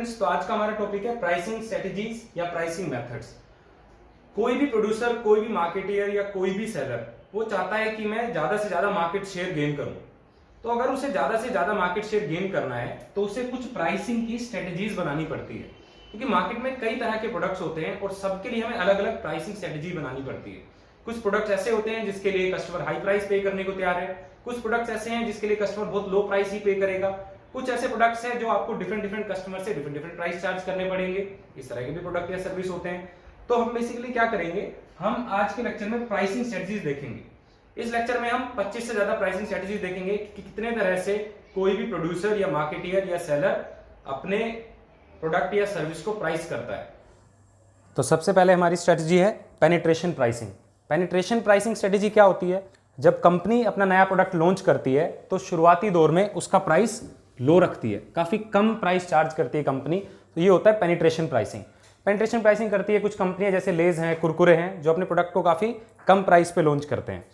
Friends, तो आज का हमारा टॉपिक है प्राइसिंग स्ट्रेटजीज या प्राइसिंग मेथड्स। कोई भी प्रोड्यूसर, कोई भी मार्केटियर या कोई भी सेलर वो चाहता है कि मैं ज्यादा से ज्यादा मार्केट शेयर गेन करूं। तो अगर उसे ज्यादा से ज्यादा मार्केट शेयर गेन करना है तो उसे कुछ प्राइसिंग की स्ट्रेटजीज बनानी पड़ती है, क्योंकि मार्केट में कई तरह के प्रोडक्ट्स होते हैं और सबके लिए हमें अलग अलग प्राइसिंग स्ट्रेटजी बनानी पड़ती है। कुछ प्रोडक्ट्स ऐसे होते हैं जिसके लिए कस्टमर हाई प्राइस पे करने को तैयार है, कुछ प्रोडक्ट्स ऐसे हैं जिसके लिए कस्टमर बहुत लो प्राइस ही पे करेगा, कुछ ऐसे प्रोडक्ट्स हैं जो आपको डिफरेंट कस्टमर से डिफरेंट प्राइस चार्ज करने पड़ेंगे। इस तरह के भी प्रोडक्ट या सर्विस होते हैं। तो हम बेसिकली क्या करेंगे, हम आज के लेक्चर में प्राइसिंग स्ट्रेटजीज देखेंगे। इस लेक्चर में हम 25 से ज्यादा प्राइसिंग स्ट्रेटजीज देखेंगे कि कितने तरह से कोई भी प्रोड्यूसर या मार्केटियर या सेलर अपने प्रोडक्ट या सर्विस को प्राइस करता है। तो सबसे पहले हमारी स्ट्रेटजी है penetration pricing. Penetration pricing strategy क्या होती है? जब कंपनी अपना नया प्रोडक्ट लॉन्च करती है तो शुरुआती दौर में उसका प्राइस लो रखती है, काफी कम प्राइस चार्ज करती है कंपनी। तो ये होता है पेनिट्रेशन प्राइसिंग। पेनिट्रेशन प्राइसिंग करती है कुछ कंपनियां जैसे लेज हैं, कुरकुरे हैं, जो अपने प्रोडक्ट को काफी कम प्राइस पे लॉन्च करते हैं।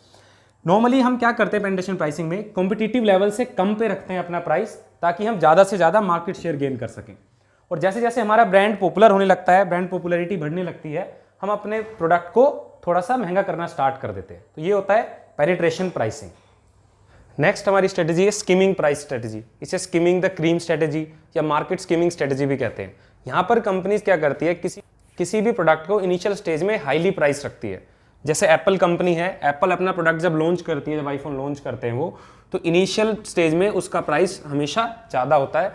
नॉर्मली हम क्या करते हैं पेनिट्रेशन प्राइसिंग में, कॉम्पिटिटिव लेवल से कम पे रखते हैं अपना प्राइस ताकि हम ज्यादा से ज्यादा मार्केट शेयर गेन कर सकें। और जैसे जैसे हमारा ब्रांड पॉपुलर होने लगता है, ब्रांड पॉपुलैरिटी बढ़ने लगती है, हम अपने प्रोडक्ट को थोड़ा सा महंगा करना स्टार्ट कर देते हैं। तो ये होता है पेनिट्रेशन प्राइसिंग। नेक्स्ट हमारी स्ट्रेटजी है स्किमिंग प्राइस स्ट्रेटजी। इसे स्किमिंग द क्रीम स्ट्रेटजी या मार्केट स्किमिंग स्ट्रेटजी भी कहते हैं। यहाँ पर कंपनीज क्या करती है, किसी भी प्रोडक्ट को इनिशियल स्टेज में हाईली प्राइस रखती है। जैसे एप्पल कंपनी है, एप्पल अपना प्रोडक्ट जब लॉन्च करती है, जब आईफोन लॉन्च करते हैं वो, तो इनिशियल स्टेज में उसका प्राइस हमेशा ज़्यादा होता है,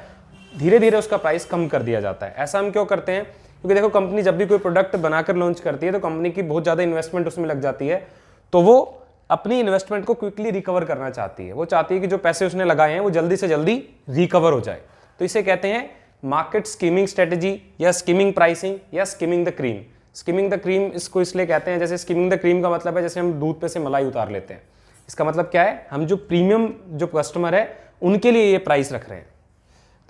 धीरे धीरे उसका प्राइस कम कर दिया जाता है। ऐसा हम क्यों करते हैं? क्योंकि देखो, कंपनी जब भी कोई प्रोडक्ट बनाकर लॉन्च करती है तो कंपनी की बहुत ज़्यादा इन्वेस्टमेंट उसमें लग जाती है, तो वो अपनी इन्वेस्टमेंट को क्विकली रिकवर करना चाहती है। वो चाहती है कि जो पैसे उसने लगाए हैं वो जल्दी से जल्दी रिकवर हो जाए। तो इसे कहते हैं मार्केट स्कीमिंग स्ट्रेटजी या स्कीमिंग प्राइसिंग या skimming the cream. Skimming the cream इसको इसलिए कहते हैं, जैसे स्कीमिंग द क्रीम का मतलब है जैसे हम दूध पे से मलाई उतार लेते हैं। इसका मतलब क्या है, हम जो प्रीमियम जो कस्टमर है उनके लिए ये प्राइस रख रहे हैं।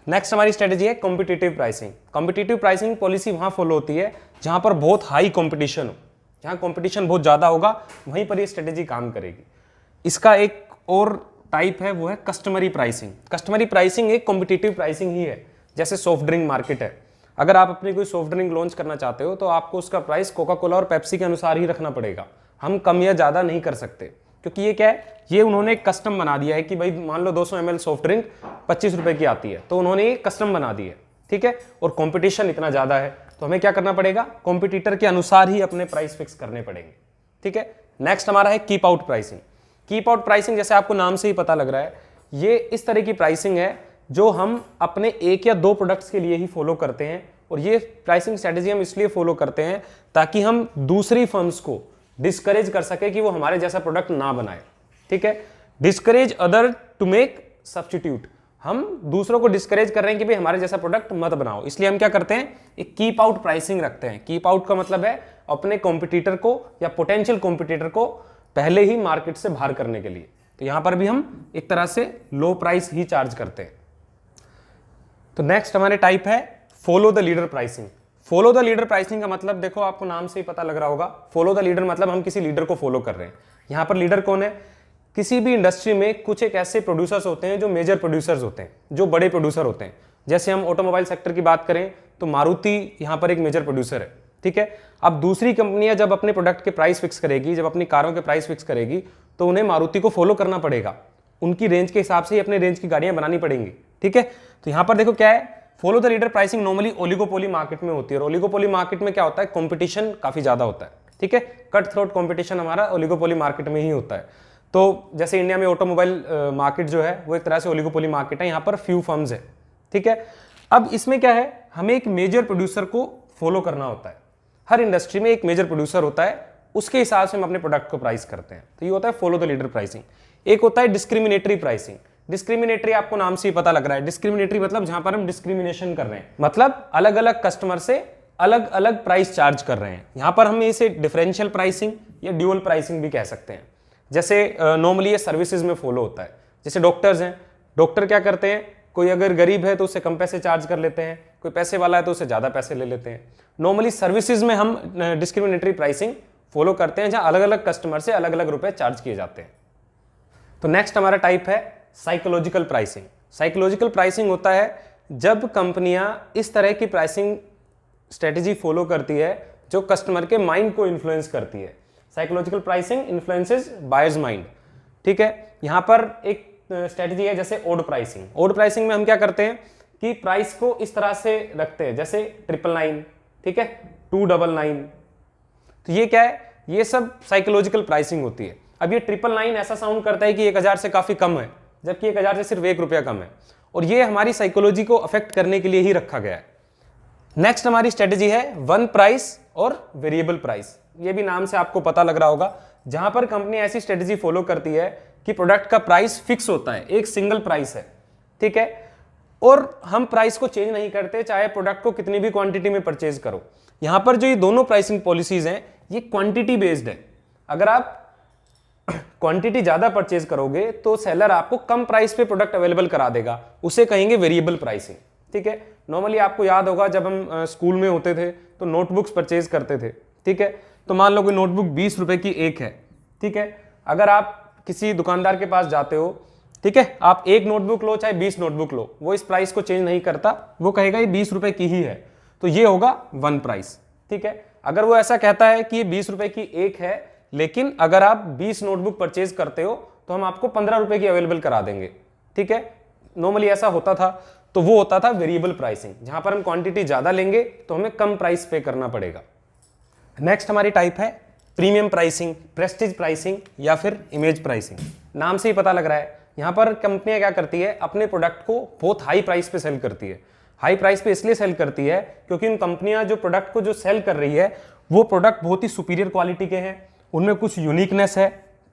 नेक्स्ट हमारी स्ट्रेटजी है competitive pricing. Competitive pricing policy वहां फॉलो होती है जहां पर बहुत हाई कॉम्पिटिशन हो, जहां कॉम्पिटिशन बहुत ज्यादा होगा, वहीं पर ये स्ट्रेटजी काम करेगी। इसका एक और टाइप है, वो है कस्टमरी प्राइसिंग। कस्टमरी प्राइसिंग एक कॉम्पिटिटिव प्राइसिंग ही है। जैसे सॉफ्ट ड्रिंक मार्केट है, अगर आप अपनी कोई सॉफ्ट ड्रिंक लॉन्च करना चाहते हो तो आपको उसका प्राइस कोका कोला और पेप्सी के अनुसार ही रखना पड़ेगा। हम कम या ज्यादा नहीं कर सकते, क्योंकि ये क्या है, ये उन्होंने एक कस्टम बना दिया है कि भाई मान लो 200 ml सॉफ्ट ड्रिंक 25 रुपए की आती है, तो उन्होंने ये कस्टम बना दी है, ठीक है। और कंपटीशन इतना ज्यादा है तो हमें क्या करना पड़ेगा, कॉम्पिटिटर के अनुसार ही अपने प्राइस फिक्स करने पड़ेंगे, ठीक है। नेक्स्ट हमारा है keep out pricing. Keep out pricing जैसे आपको नाम से ही पता लग रहा है, ये इस तरह की प्राइसिंग है जो हम अपने एक या दो प्रोडक्ट्स के लिए ही फॉलो करते हैं। और ये प्राइसिंग स्ट्रेटजी हम इसलिए फॉलो करते हैं ताकि हम दूसरी फर्म्स को डिस्करेज कर सके कि वो हमारे जैसा प्रोडक्ट ना बनाए, ठीक है। Discourage other to make substitute. हम दूसरों को डिस्करेज कर रहे हैं कि भाई हमारे जैसा प्रोडक्ट मत बनाओ, इसलिए हम क्या करते हैं, एक कीप आउट प्राइसिंग रखते हैं। कीप आउट का मतलब है अपने कॉम्पिटिटर को या पोटेंशियल कॉम्पिटिटर को पहले ही मार्केट से बाहर करने के लिए। तो यहां पर भी हम एक तरह से लो प्राइस ही चार्ज करते हैं। तो नेक्स्ट हमारे टाइप है follow the leader pricing. Follow the leader pricing का मतलब देखो, आपको नाम से ही पता लग रहा होगा, फॉलो द लीडर मतलब हम किसी लीडर को फॉलो कर रहे हैं। यहां पर लीडर कौन है? किसी भी इंडस्ट्री में कुछ एक ऐसे प्रोड्यूसर्स होते हैं जो मेजर प्रोड्यूसर्स होते हैं, जो बड़े प्रोड्यूसर होते हैं। जैसे हम ऑटोमोबाइल सेक्टर की बात करें तो मारुति यहां पर एक मेजर प्रोड्यूसर है, ठीक है। अब दूसरी कंपनियां जब अपने प्रोडक्ट के प्राइस फिक्स करेगी, जब अपनी कारों के प्राइस फिक्स करेगी, तो उन्हें मारुति को फॉलो करना पड़ेगा। उनकी रेंज के हिसाब से ही अपने रेंज की गाड़ियां बनानी पड़ेंगी, ठीक है। तो यहां पर देखो क्या है, follow the leader pricing normally oligopoly market में होती है। और ओलिगोपोली मार्केट में क्या होता है, कंपटीशन काफी ज्यादा होता है, ठीक है। कट थ्रोट कंपटीशन हमारा ओलिगोपोली मार्केट में ही होता है। तो जैसे इंडिया में ऑटोमोबाइल मार्केट जो है वो एक तरह से ओलिगोपोली मार्केट है, यहाँ पर फ्यू फर्म्स है, ठीक है। अब इसमें क्या है, हमें एक मेजर प्रोड्यूसर को फॉलो करना होता है। हर इंडस्ट्री में एक मेजर प्रोड्यूसर होता है, उसके हिसाब से हम अपने प्रोडक्ट को प्राइस करते हैं। तो ये होता है फॉलो द लीडर प्राइसिंग। एक होता है डिस्क्रिमिनेटरी प्राइसिंग। डिस्क्रिमिनेटरी आपको नाम से ही पता लग रहा है, डिस्क्रिमिनेटरी मतलब जहां पर हम डिस्क्रिमिनेशन कर रहे हैं, मतलब अलग अलग कस्टमर से अलग अलग प्राइस चार्ज कर रहे हैं। यहां पर हम इसे डिफरेंशियल प्राइसिंग या ड्यूअल प्राइसिंग भी कह सकते हैं। जैसे नॉर्मली ये सर्विसेज में फॉलो होता है। जैसे डॉक्टर्स हैं, डॉक्टर क्या करते हैं, कोई अगर गरीब है तो उससे कम पैसे चार्ज कर लेते हैं, कोई पैसे वाला है तो उससे ज्यादा पैसे ले लेते हैं। नॉर्मली सर्विसेज में हम डिस्क्रिमिनेटरी प्राइसिंग फॉलो करते हैं, जहां अलग अलग कस्टमर से अलग अलग रुपए चार्ज किए जाते हैं। तो नेक्स्ट हमारा टाइप है साइकोलॉजिकल प्राइसिंग। साइकोलॉजिकल प्राइसिंग होता है जब कंपनियां इस तरह की प्राइसिंग स्ट्रेटेजी फॉलो करती है जो कस्टमर के माइंड को इन्फ्लुएंस करती है। Psychological pricing influences buyers mind. ठीक है, यहां पर एक स्ट्रेटेजी है जैसे ओड प्राइसिंग। ओड प्राइसिंग में हम क्या करते हैं कि प्राइस को इस तरह से रखते हैं जैसे 999, ठीक है, 299। तो ये क्या है, ये सब साइकोलॉजिकल प्राइसिंग होती है। अब ये 999 ऐसा साउंड करता है कि 1000 से काफी कम है, जबकि 1000 से सिर्फ 1 रुपया कम है, और ये हमारी साइकोलॉजी को अफेक्ट करने के लिए ही रखा गया है। नेक्स्ट हमारी स्ट्रेटेजी है वन प्राइस और वेरिएबल प्राइस। ये भी नाम से आपको पता लग रहा होगा, जहां पर कंपनी ऐसी स्ट्रेटेजी फॉलो करती है कि प्रोडक्ट का प्राइस फिक्स होता है, एक सिंगल प्राइस है, ठीक है, और हम प्राइस को चेंज नहीं करते चाहे प्रोडक्ट को कितनी भी क्वांटिटी में परचेज करो। यहां पर जो ये दोनों प्राइसिंग पॉलिसीज हैं ये क्वांटिटी बेस्ड है। अगर आप क्वांटिटी ज्यादा परचेज करोगे तो सेलर आपको कम प्राइस पे प्रोडक्ट अवेलेबल करा देगा, उसे कहेंगे वेरिएबल प्राइसिंग। ठीक है, नॉर्मली आपको याद होगा जब हम स्कूल में होते थे तो नोटबुक्स परचेज करते थे, ठीक है, तो मान लो कि नोटबुक 20 रुपए की एक है, ठीक है, अगर आप किसी दुकानदार के पास जाते हो, ठीक है, आप एक नोटबुक लो चाहे 20 नोटबुक लो, वो इस प्राइस को चेंज नहीं करता, वो कहेगा ये 20 रुपए की ही है, तो ये होगा वन प्राइस। ठीक है, अगर वो ऐसा कहता है कि ये 20 रुपए की एक है, लेकिन अगर आप 20 नोटबुक परचेज करते हो तो हम आपको 15 रुपए की अवेलेबल करा देंगे, ठीक है, नॉर्मली ऐसा होता था, तो वो होता था वेरिएबल प्राइसिंग, जहां पर हम क्वांटिटी ज्यादा लेंगे तो हमें कम प्राइस पे करना पड़ेगा। नेक्स्ट हमारी टाइप है प्रीमियम प्राइसिंग, प्रेस्टीज प्राइसिंग या फिर इमेज प्राइसिंग। नाम से ही पता लग रहा है, यहां पर कंपनियां क्या करती है, अपने प्रोडक्ट को बहुत हाई प्राइस पे सेल करती है। हाई प्राइस पे इसलिए सेल करती है क्योंकि उन कंपनियां जो प्रोडक्ट को जो सेल कर रही है वो प्रोडक्ट बहुत ही सुपीरियर क्वालिटी के हैं, उनमें कुछ यूनिकनेस है,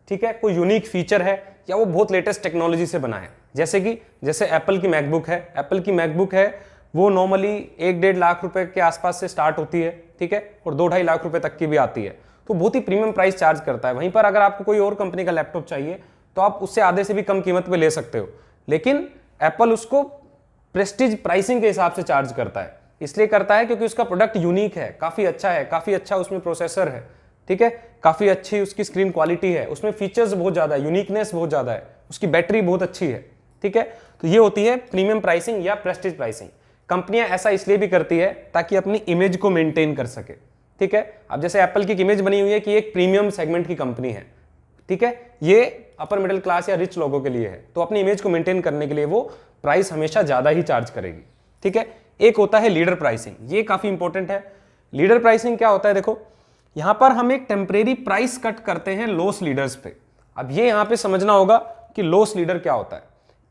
ठीक है, कोई यूनिक फीचर है, या वो बहुत लेटेस्ट टेक्नोलॉजी से बना है। जैसे एप्पल की मैकबुक है, एप्पल की मैकबुक है वो नॉर्मली 1-1.5 लाख रुपए के आसपास से स्टार्ट होती है, ठीक है, और 2-2.5 लाख रुपए तक की भी आती है, तो बहुत ही प्रीमियम प्राइस चार्ज करता है। वहीं पर अगर आपको कोई और कंपनी का लैपटॉप चाहिए तो आप उससे आधे से भी कम कीमत पे ले सकते हो, लेकिन एप्पल उसको प्रेस्टीज प्राइसिंग के हिसाब से चार्ज करता है। इसलिए करता है क्योंकि उसका प्रोडक्ट यूनिक है, काफी अच्छा है, काफी अच्छा उसमें प्रोसेसर है, ठीक है, काफी अच्छी उसकी स्क्रीन क्वालिटी है, उसमें फीचर्स बहुत ज्यादा है, यूनिकनेस बहुत ज्यादा है, उसकी बैटरी बहुत अच्छी है, ठीक है, तो ये होती है प्रीमियम प्राइसिंग या प्रेस्टीज प्राइसिंग। कंपनियां ऐसा इसलिए भी करती है ताकि अपनी इमेज को मेंटेन कर सके, ठीक है। अब जैसे एप्पल की इमेज बनी हुई है कि एक प्रीमियम सेगमेंट की कंपनी है, ठीक है, ये अपर मिडिल क्लास या रिच लोगों के लिए है, तो अपनी इमेज को मेंटेन करने के लिए वो प्राइस हमेशा ज्यादा ही चार्ज करेगी, ठीक है। एक होता है लीडर प्राइसिंग, ये काफी इंपॉर्टेंट है। लीडर प्राइसिंग क्या होता है, देखो यहां पर हम एक टेम्परेरी प्राइस कट करते हैं लॉस लीडर्स पे। अब ये यहां पे समझना होगा कि लॉस लीडर क्या होता है।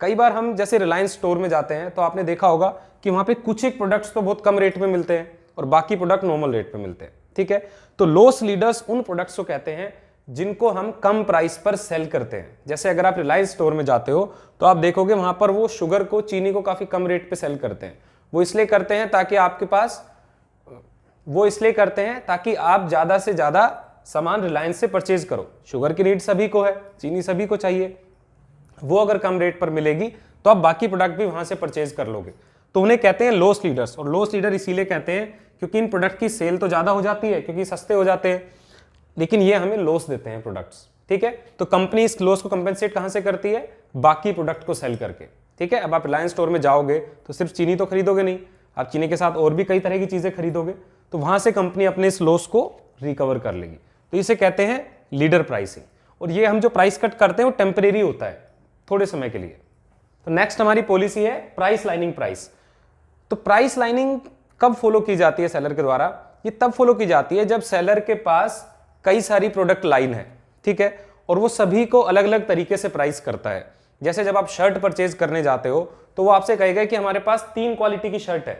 कई बार हम जैसे रिलायंस स्टोर में जाते हैं तो आपने देखा होगा कि वहां पे कुछ एक प्रोडक्ट्स तो बहुत कम रेट पे मिलते हैं और बाकी प्रोडक्ट नॉर्मल रेट पे मिलते हैं, ठीक है। तो लॉस लीडर्स उन प्रोडक्ट्स को कहते हैं जिनको हम कम प्राइस पर सेल करते हैं। जैसे अगर आप रिलायंस स्टोर में जाते हो तो आप देखोगे वहां पर वो शुगर को, चीनी को काफी कम रेट पे सेल करते हैं। वो इसलिए करते हैं ताकि आपके पास, वो इसलिए करते हैं ताकि आप ज्यादा से ज्यादा सामान रिलायंस से परचेज करो। शुगर की नीड सभी को है, चीनी सभी को चाहिए, वो अगर कम रेट पर मिलेगी तो आप बाकी प्रोडक्ट भी वहां से परचेज कर लोगे। तो उन्हें कहते हैं लॉस लीडर्स, और लॉस लीडर इसीलिए कहते हैं क्योंकि इन प्रोडक्ट की सेल तो ज्यादा हो जाती है क्योंकि सस्ते हो जाते हैं, लेकिन ये हमें लॉस देते हैं प्रोडक्ट्स, ठीक है। तो कंपनी इस लॉस को कंपेंसेट कहां से करती है, बाकी प्रोडक्ट को सेल करके, ठीक है। अब आप रिलायंस स्टोर में जाओगे तो सिर्फ चीनी तो खरीदोगे नहीं, आप चीनी के साथ और भी कई तरह की चीजें खरीदोगे, तो वहां से कंपनी अपने इस लॉस को रिकवर कर लेगी। तो इसे कहते हैं लीडर प्राइसिंग। और ये हम जो प्राइस कट करते हैं वो टेम्परेरी होता है, थोड़े समय के लिए। तो नेक्स्ट हमारी पॉलिसी है प्राइस लाइनिंग प्राइस। तो प्राइस लाइनिंग कब फॉलो की जाती है सेलर के द्वारा, ये तब फॉलो की जाती है जब सेलर के पास कई सारी प्रोडक्ट लाइन है, ठीक है, और वो सभी को अलग अलग तरीके से प्राइस करता है। जैसे जब आप शर्ट परचेज करने जाते हो तो वो आपसे कहेगा कि हमारे पास 3 क्वालिटी की शर्ट है,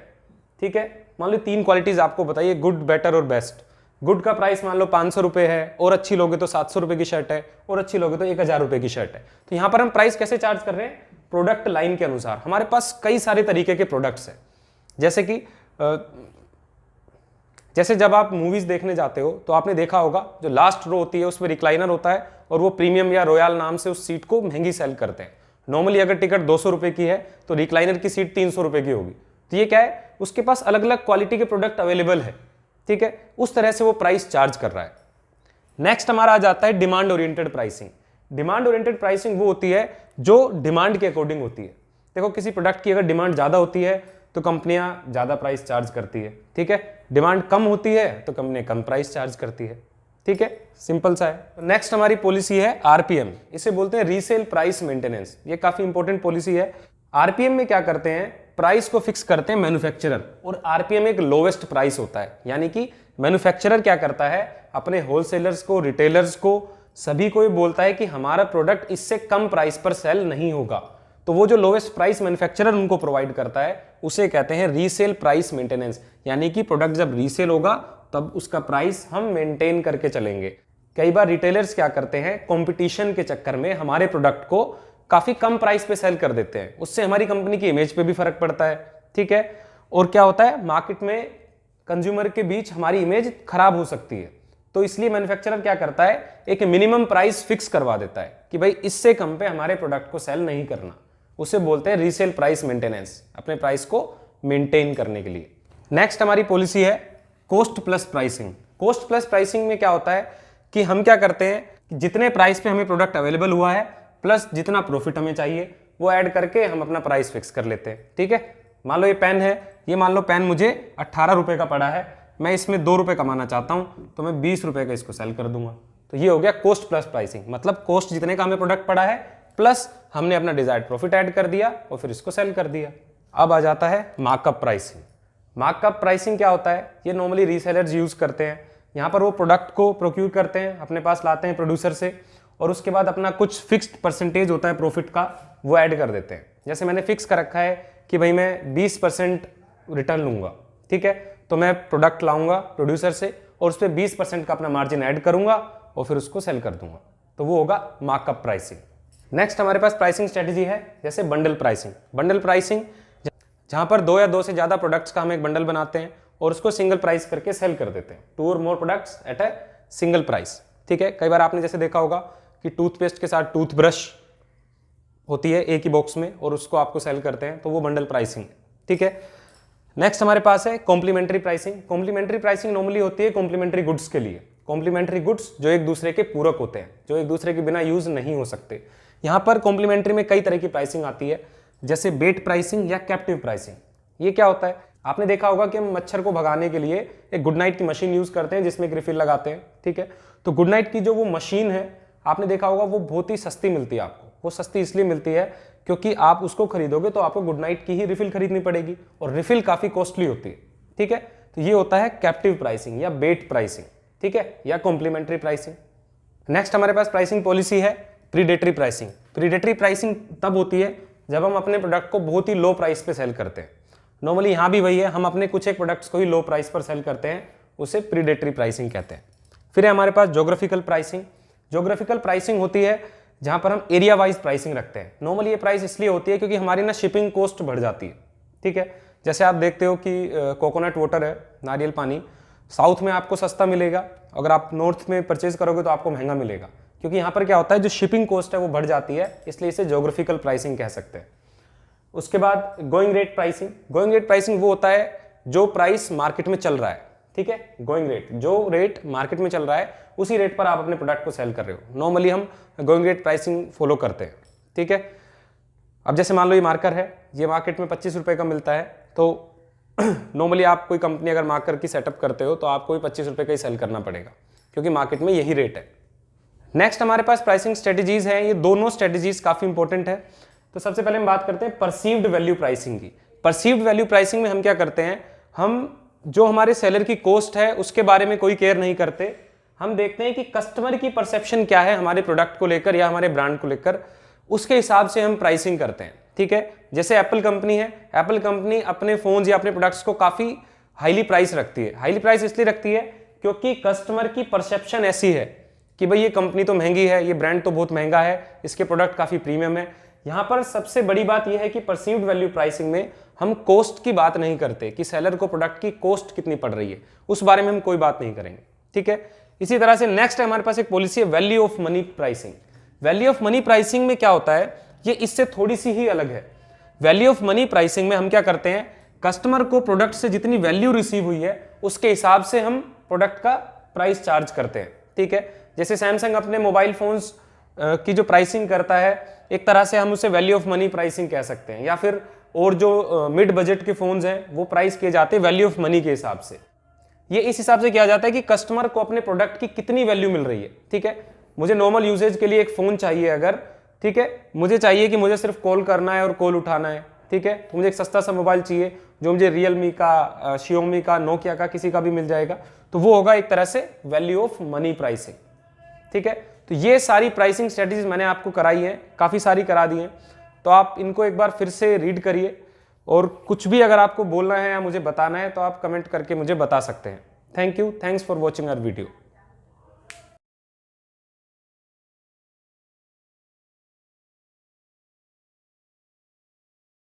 ठीक है। मान लो 3 क्वालिटीज आपको बताइए, गुड, बेटर और बेस्ट। गुड का प्राइस मान लो 500 रुपए है, और अच्छी लोगे तो 700 रुपए की शर्ट है, और अच्छी लोगे तो 1000 रुपए की शर्ट है। तो यहां पर हम प्राइस कैसे चार्ज कर रहे हैं, प्रोडक्ट लाइन के अनुसार। हमारे पास कई सारे तरीके के प्रोडक्ट्स हैं, जैसे जब आप मूवीज देखने जाते हो तो आपने देखा होगा जो लास्ट रो होती है उसमें रिक्लाइनर होता है, और वो प्रीमियम या रॉयल नाम से उस सीट को महंगी सेल करते हैं। नॉर्मली अगर टिकट 200 रुपए की है तो रिक्लाइनर की सीट 300 रुपए की होगी। तो ये क्या है, उसके पास अलग अलग क्वालिटी के प्रोडक्ट अवेलेबल है, ठीक है, उस तरह से वो प्राइस चार्ज कर रहा है। नेक्स्ट हमारा आ जाता है demand oriented pricing. Demand oriented pricing वो होती है जो डिमांड के अकॉर्डिंग होती है। देखो किसी प्रोडक्ट की अगर डिमांड ज्यादा होती है तो कंपनियां ज़्यादा प्राइस चार्ज करती है, ठीक है। डिमांड कम होती है तो कंपनी कम प्राइस चार्ज करती है, ठीक है, सिंपल सा है। नेक्स्ट हमारी पॉलिसी है आरपीएम, इसे बोलते हैं रीसेल प्राइस मेंटेनेंस। ये काफी इंपॉर्टेंट पॉलिसी है। आरपीएम में क्या करते हैं, प्राइस को फिक्स करते हैं मैन्युफैक्चरर, और आरपीएम एक लोवेस्ट प्राइस होता है, यानी कि मैन्युफैक्चरर क्या करता है, अपने होलसेलर्स को, रिटेलर्स को, सभी को ये बोलता है कि हमारा प्रोडक्ट इससे कम प्राइस पर सेल नहीं होगा। तो वो जो लोवेस्ट प्राइस मैन्युफैक्चरर उनको प्रोवाइड करता है उसे कहते हैं रीसेल प्राइस मेंटेनेंस, यानी कि प्रोडक्ट जब रीसेल होगा तब उसका प्राइस हम मेंटेन करके चलेंगे। कई बार रिटेलर्स क्या करते हैं, कंपटीशन के चक्कर में हमारे प्रोडक्ट को काफी कम प्राइस पे सेल कर देते हैं, उससे हमारी कंपनी की इमेज पे भी फर्क पड़ता है, ठीक है। और क्या होता है, मार्केट में कंज्यूमर के बीच हमारी इमेज खराब हो सकती है। तो इसलिए मैन्युफैक्चरर क्या करता है, एक मिनिमम प्राइस फिक्स करवा देता है कि भाई इससे कम पे हमारे प्रोडक्ट को सेल नहीं करना। उसे बोलते हैं रीसेल प्राइस मेंटेनेंस, अपने प्राइस को मेंटेन करने के लिए। नेक्स्ट हमारी पॉलिसी है cost plus pricing. Cost plus pricing में क्या होता है कि हम क्या करते हैं कि जितने प्राइस पे हमें प्रोडक्ट अवेलेबल हुआ है प्लस जितना प्रॉफिट हमें चाहिए वो ऐड करके हम अपना प्राइस फिक्स कर लेते हैं, ठीक है। मान लो ये पेन है, ये मान लो पेन मुझे 18 रुपए का पड़ा है, मैं इसमें 2 रुपए कमाना चाहता हूं तो मैं 20 रुपए का इसको सेल कर दूंगा। तो ये हो गया कॉस्ट प्लस प्राइसिंग, मतलब कॉस्ट जितने का हमें प्रोडक्ट पड़ा है प्लस हमने अपना डिजायर्ड प्रॉफिट ऐड कर दिया और फिर इसको सेल कर दिया। अब आ जाता है मार्कअप प्राइसिंग। मार्कअप प्राइसिंग क्या होता है, ये नॉर्मली रीसेलर्स यूज करते हैं। यहाँ पर वो प्रोडक्ट को प्रोक्यूर करते हैं, अपने पास लाते हैं प्रोड्यूसर से, और उसके बाद अपना कुछ फिक्स्ड परसेंटेज होता है प्रॉफिट का, वो ऐड कर देते हैं। जैसे मैंने फिक्स कर रखा है कि भाई मैं 20% रिटर्न लूंगा, ठीक है, तो मैं प्रोडक्ट लाऊंगा प्रोड्यूसर से और उस पर 20% का अपना मार्जिन ऐड करूंगा और फिर उसको सेल कर दूंगा, तो वो होगा मार्कअप प्राइसिंग। नेक्स्ट हमारे पास प्राइसिंग स्ट्रेटेजी है जैसे बंडल प्राइसिंग। बंडल प्राइसिंग जहां पर 2 या 2 से ज्यादा प्रोडक्ट्स का हम एक बंडल बनाते हैं और उसको सिंगल प्राइस करके सेल कर देते हैं, 2 और more products at a single price, ठीक है। कई बार आपने जैसे देखा होगा कि टूथपेस्ट के साथ टूथब्रश होती है एक ही बॉक्स में और उसको आपको सेल करते हैं, तो वो बंडल प्राइसिंग, ठीक है। नेक्स्ट हमारे पास है complementary pricing. Complementary pricing normally होती है कॉम्प्लीमेंट्री गुड्स के लिए। कॉम्प्लीमेंट्री गुड्स जो एक दूसरे के पूरक होते हैं, जो एक दूसरे के बिना यूज नहीं हो सकते। यहाँ पर कॉम्प्लीमेंट्री में कई तरह की प्राइसिंग आती है, जैसे बेट प्राइसिंग या कैप्टिव प्राइसिंग। ये क्या होता है, आपने देखा होगा कि हम मच्छर को भगाने के लिए एक गुड नाइट की मशीन यूज करते हैं जिसमें एक रिफिल लगाते हैं, ठीक है। तो गुड नाइट की जो वो मशीन है, आपने देखा होगा वो बहुत ही सस्ती मिलती है आपको। वो सस्ती इसलिए मिलती है क्योंकि आप उसको खरीदोगे तो आपको गुड नाइट की ही रिफिल खरीदनी पड़ेगी और रिफिल काफी कॉस्टली होती है, ठीक है। तो ये होता है कैप्टिव प्राइसिंग या बेट प्राइसिंग, ठीक है, या कॉम्प्लीमेंट्री प्राइसिंग। नेक्स्ट हमारे पास प्राइसिंग पॉलिसी है प्रीडेटरी प्राइसिंग। प्रीडेटरी प्राइसिंग तब होती है जब हम अपने प्रोडक्ट को बहुत ही लो प्राइस पे सेल करते हैं। नॉर्मली यहाँ भी वही है, हम अपने कुछ एक प्रोडक्ट्स को ही लो प्राइस पर सेल करते हैं, उसे प्रीडेटरी प्राइसिंग कहते हैं। फिर है हमारे पास ज्योग्राफिकल प्राइसिंग। ज्योग्राफिकल प्राइसिंग होती है जहां पर हम एरिया वाइज प्राइसिंग रखते हैं। नॉर्मली ये प्राइस इसलिए होती है क्योंकि हमारी ना शिपिंग कॉस्ट बढ़ जाती है, ठीक है। जैसे आप देखते हो कि कोकोनट वाटर है, नारियल पानी, साउथ में आपको सस्ता मिलेगा, अगर आप नॉर्थ में परचेज करोगे तो आपको महंगा मिलेगा, क्योंकि यहाँ पर क्या होता है जो शिपिंग कॉस्ट है वो बढ़ जाती है, इसलिए इसे ज्योग्राफिकल प्राइसिंग कह सकते हैं। उसके बाद going rate pricing. Going rate pricing वो होता है जो प्राइस मार्केट में चल रहा है, ठीक है। गोइंग रेट, जो रेट मार्केट में चल रहा है उसी रेट पर आप अपने प्रोडक्ट को सेल कर रहे हो। नॉर्मली हम गोइंग रेट प्राइसिंग फॉलो करते हैं, ठीक है। अब जैसे मान लो ये मार्कर है, ये मार्केट में 25 रुपए का मिलता है, तो नॉर्मली आप कोई कंपनी अगर मार्कर की सेटअप करते हो तो आपको भी 25 रुपए का ही सेल करना पड़ेगा, क्योंकि मार्केट में यही रेट है। नेक्स्ट हमारे पास प्राइसिंग स्ट्रेटेजीज है। ये दोनों स्ट्रेटेजीज काफी इंपॉर्टेंट है। तो सबसे पहले हम बात करते हैं परसीव्ड वैल्यू प्राइसिंग की। परसीव्ड वैल्यू प्राइसिंग में हम क्या करते हैं, हम जो हमारे सेलर की कॉस्ट है उसके बारे में कोई केयर नहीं करते। हम देखते हैं कि कस्टमर की परसेप्शन क्या है हमारे प्रोडक्ट को लेकर या हमारे ब्रांड को लेकर, उसके हिसाब से हम प्राइसिंग करते हैं, ठीक है। जैसे एप्पल कंपनी है, एप्पल कंपनी अपने फोन्स या अपने प्रोडक्ट्स को काफी हाईली प्राइस रखती है। हाईली प्राइस इसलिए रखती है क्योंकि कस्टमर की परसेप्शन ऐसी है कि भाई ये कंपनी तो महंगी है, ये ब्रांड तो बहुत महंगा है, इसके प्रोडक्ट काफी प्रीमियम है। यहाँ पर सबसे बड़ी बात यह है कि परसीव्ड वैल्यू प्राइसिंग में हम कॉस्ट की बात नहीं करते कि सेलर को प्रोडक्ट की कॉस्ट कितनी पड़ रही है, उस बारे में हम कोई बात नहीं करेंगे, ठीक है। इसी तरह से नेक्स्ट हमारे पास एक पॉलिसी है value of money pricing. Value of money pricing में क्या होता है, ये इससे थोड़ी सी ही अलग है। वैल्यू ऑफ मनी प्राइसिंग में हम क्या करते हैं, कस्टमर को प्रोडक्ट से जितनी वैल्यू रिसीव हुई है उसके हिसाब से हम प्रोडक्ट का प्राइस चार्ज करते हैं, ठीक है। जैसे सैमसंग अपने मोबाइल फोन्स की जो प्राइसिंग करता है, एक तरह से हम उसे वैल्यू ऑफ मनी प्राइसिंग कह सकते हैं। या फिर और जो मिड बजट के फ़ोन्स हैं वो प्राइस किए जाते हैं वैल्यू ऑफ मनी के हिसाब से। ये इस हिसाब से किया जाता है कि कस्टमर को अपने प्रोडक्ट की कितनी वैल्यू मिल रही है। ठीक है, मुझे नॉर्मल यूजेज के लिए एक फ़ोन चाहिए अगर, ठीक है, मुझे चाहिए कि मुझे सिर्फ कॉल करना है और कॉल उठाना है, ठीक है, तो मुझे एक सस्ता सा मोबाइल चाहिए जो मुझे रियलमी का, शियोमी का, नोकिया का, किसी का भी मिल जाएगा, तो वो होगा एक तरह से वैल्यू ऑफ मनी प्राइसिंग। ठीक है, तो ये सारी प्राइसिंग स्ट्रेटजीज मैंने आपको कराई है, काफ़ी सारी करा दी हैं, तो आप इनको एक बार फिर से रीड करिए और कुछ भी अगर आपको बोलना है या मुझे बताना है तो आप कमेंट करके मुझे बता सकते हैं। Thank you, thanks for watching our video.